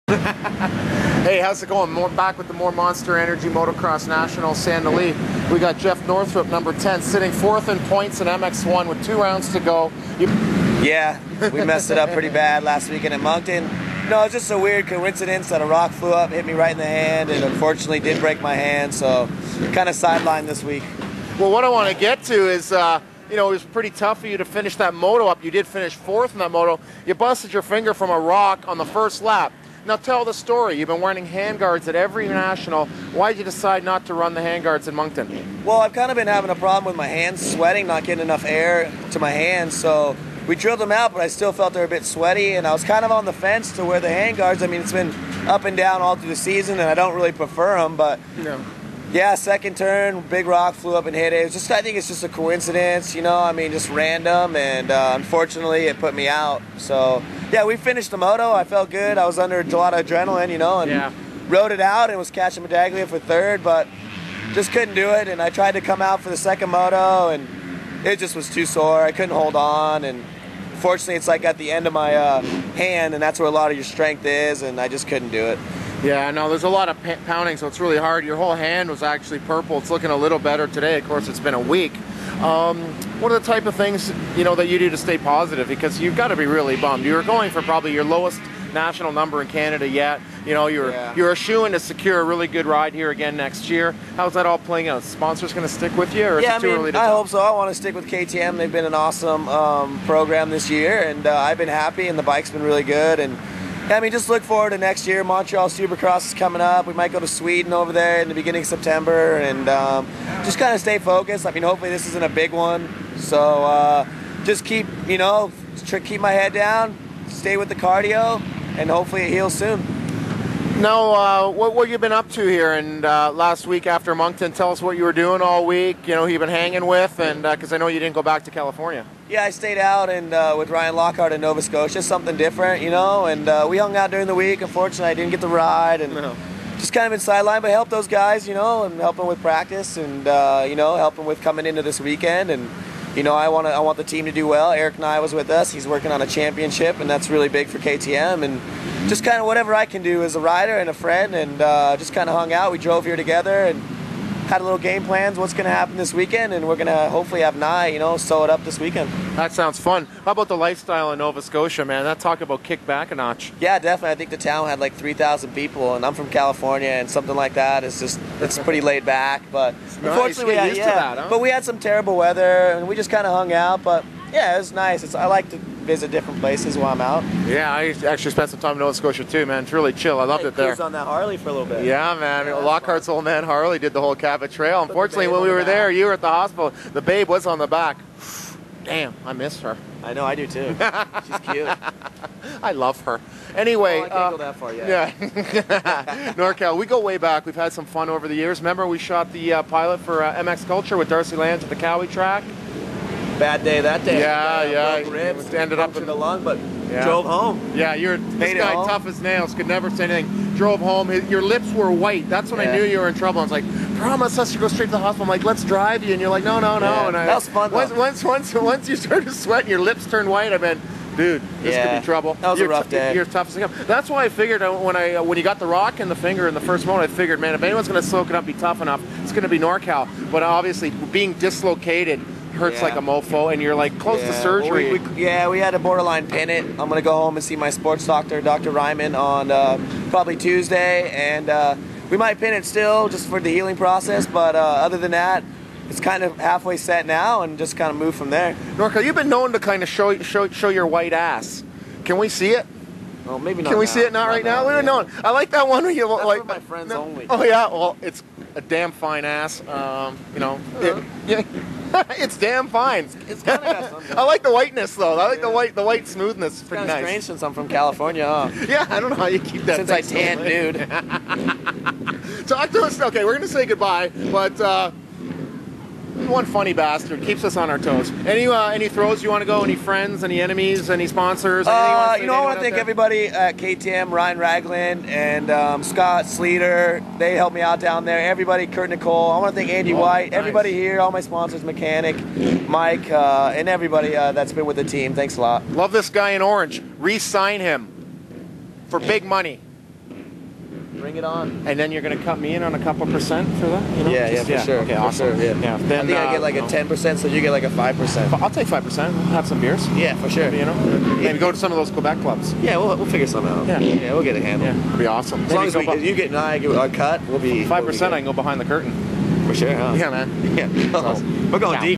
Hey, how's it going? Back with the more Monster Energy Motocross National Sandali. We got Jeff Northrop, number 10, sitting 4th in points in MX1 with 2 rounds to go. Yeah, we messed it up pretty bad last weekend at Moncton. No, it's just a weird coincidence that a rock flew up, hit me right in the hand, and unfortunately did break my hand, so kind of sidelined this week. Well, what I want to get to is, you know, it was pretty tough for you to finish that moto up. You did finish 4th in that moto. You busted your finger from a rock on the first lap. Now tell the story. You've been wearing handguards at every national. Why did you decide not to run the handguards in Moncton? Well, I've kind of been having a problem with my hands sweating, not getting enough air to my hands, so we drilled them out, but I still felt they were a bit sweaty, and I was kind of on the fence to wear the handguards. I mean, it's been up and down all through the season, and I don't really prefer them, but no. Yeah, second turn, big rock flew up and hit it. It was just, I think it's just a coincidence, you know, I mean, just random, and unfortunately it put me out. So, yeah, we finished the moto. I felt good. I was under a lot of adrenaline, you know, and rode it out and was catching Medaglia for 3rd, but just couldn't do it. And I tried to come out for the second moto, and it just was too sore. I couldn't hold on, and fortunately it's like at the end of my hand, and that's where a lot of your strength is, and I just couldn't do it. Yeah, no, there's a lot of pounding, so it's really hard. Your whole hand was actually purple. It's looking a little better today. Of course, it's been a week. What are the type of things, you know, that you do to stay positive? Because you've got to be really bummed. You were going for probably your lowest national number in Canada yet. You know, you're a shoo-in to secure a really good ride here again next year. How's that all playing out? Sponsors going to stick with you, or is it too early to tell? I hope so. I want to stick with KTM. They've been an awesome program this year, and I've been happy, and the bike's been really good. And I mean, just look forward to next year. Montreal Supercross is coming up. We might go to Sweden over there in the beginning of September, and just kind of stay focused. I mean, hopefully this isn't a big one. So just keep, you know, keep my head down, stay with the cardio, and hopefully it heals soon. Now, what you been up to here? And last week after Moncton, tell us what you were doing all week. You know, who you've been hanging with, and because I know you didn't go back to California. Yeah, I stayed out and with Ryan Lockhart in Nova Scotia, something different, you know. And we hung out during the week. Unfortunately, I didn't get the ride, and just kind of been sidelined. But helped those guys, you know, and help them with practice, and you know, help them with coming into this weekend. And you know, I want the team to do well. Eric Nye was with us. He's working on a championship, and that's really big for KTM. And just kind of whatever I can do as a rider and a friend, and just kind of hung out. We drove here together and had a little game plans, what's going to happen this weekend, and we're going to hopefully have Nye, you know, sew it up this weekend. That sounds fun. How about the lifestyle in Nova Scotia, man? That talk about kick back a notch. Yeah, definitely. I think the town had like 3,000 people, and I'm from California, and something like that is just, it's pretty laid back. But unfortunately, we used to that, huh? But we had some terrible weather, and we just kind of hung out. But yeah, it was nice. I like to visit different places while I'm out. Yeah, I actually spent some time in Nova Scotia too, man. It's really chill. I loved it there. I was on that Harley for a little bit. Yeah, man. Yeah, Lockhart's old man Harley did the whole Cabot Trail. Unfortunately, when we were there, you were at the hospital. The babe was on the back. Damn, I missed her. I know, I do too. She's cute. I love her. Anyway, I can't go that far yet. Yeah. NorCal, we go way back. We've had some fun over the years. Remember, we shot the pilot for MX Culture with Darcy Lands at the Cowie track. Bad day that day. Yeah. Ribs, ended up in the lung, but drove home. Yeah, this guy, tough as nails, could never say anything. Drove home. Your lips were white. That's when I knew you were in trouble. I was like, promise us to go straight to the hospital. I'm like, let's drive you. And you're like, no. Yeah. And that was fun, though. Once you started sweating, your lips turned white, I meant, dude, this could be trouble. That was a rough day. You're tough as they come. That's why I figured when you got the rock in the finger in the first moment, I figured, man, if anyone's going to soak it up, be tough enough, it's going to be NorCal. But obviously, being dislocated hurts like a mofo, and you're like close to surgery. Well, we had a borderline pin it. I'm going to go home and see my sports doctor, Dr. Ryman, on probably Tuesday, and we might pin it still just for the healing process, but other than that, it's kind of halfway set now, and just kind of move from there. NorCal, you've been known to kind of show your white ass. Can we see it? Well, maybe not. Can we see it right now? We were known. I like that one where you That's like for my friends only. Oh yeah, well, it's a damn fine ass. You know, it's damn fine. It's kind of got some. I like the whiteness though. I like the white smoothness. It's pretty kind of nice. strange since I'm from California. Huh? Yeah, I don't know how you keep that. Since I tan, dude. Talk to us. Okay, we're gonna say goodbye, but. One funny bastard keeps us on our toes. Any throws you want to go? Any friends? Any enemies? Any sponsors? I want to thank everybody at KTM, Ryan Ragland and Scott Sleater. They helped me out down there. Everybody, Kurt Nicole. I want to thank Andy White. Nice. Everybody here, all my sponsors, Mechanic, Mike, and everybody that's been with the team. Thanks a lot. Love this guy in orange. Re-sign him for big money. Bring it on. And then you're going to cut me in on a couple percent for that? You know? Yeah, for sure. Okay, for awesome. Sure, yeah. Then, I think I get like a 10%, so you get like a 5%. I'll take 5%. We'll have some beers. Yeah, for sure. Maybe, you know, maybe go to some of those Quebec clubs. Yeah, we'll figure something out. Yeah, we'll get a handle. Yeah, it'll be awesome. As long as you get and I get our cut, we'll be 5%. I can go behind the curtain. For sure, huh? Yeah, man. Yeah. So, We're going deep.